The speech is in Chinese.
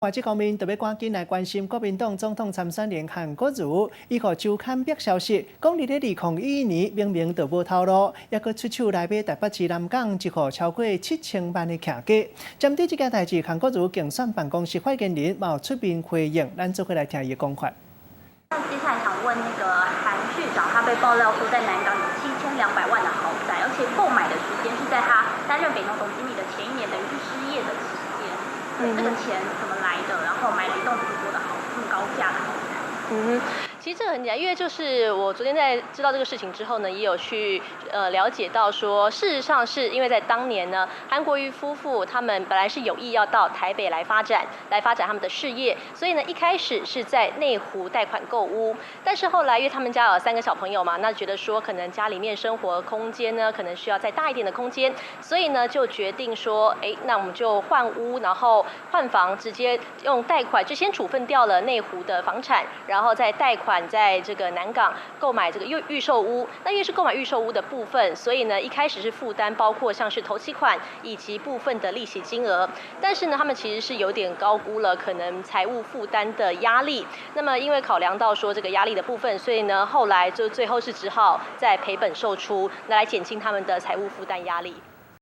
外籍公民特别赶紧来关心国民党总统参选人韩国瑜，伊互周刊表消息，讲伫咧2021年明明就无透露，也搁出手来买台北市南港一户超过7000万的徛家。针对这件代志，韩国瑜竞选办公室发言人嘛有出面回应，咱做伙来听伊的讲法。那接下来想问那个韩市长，他被爆料说在南港有7200万的豪宅，而且购买的时间是在他担任北农总经理的前一年，等于是失业的期间。这个钱怎么来的？然后买了一栋这么多的豪，这么高价的豪宅。其实这个很简单，因为就是我昨天在知道这个事情之后呢，也有去了解到说，事实上是因为在当年呢，韩国瑜夫妇他们本来是有意要到台北来发展他们的事业，所以呢一开始是在内湖贷款购屋，但是后来因为他们家有3个小朋友嘛，那觉得说可能家里面生活空间呢可能需要再大一点的空间，所以呢就决定说，那我们就换屋，然后换房，直接用贷款就先处分掉了内湖的房产，然后再贷款在这个南港购买这个预售屋。那因为是购买预售屋的部分，所以呢一开始是负担包括像是头期款以及部分的利息金额，但是呢他们其实是有点高估了可能财务负担的压力。那么因为考量到说这个压力的部分，所以呢后来就最后是只好再赔本售出，来减轻他们的财务负担压力。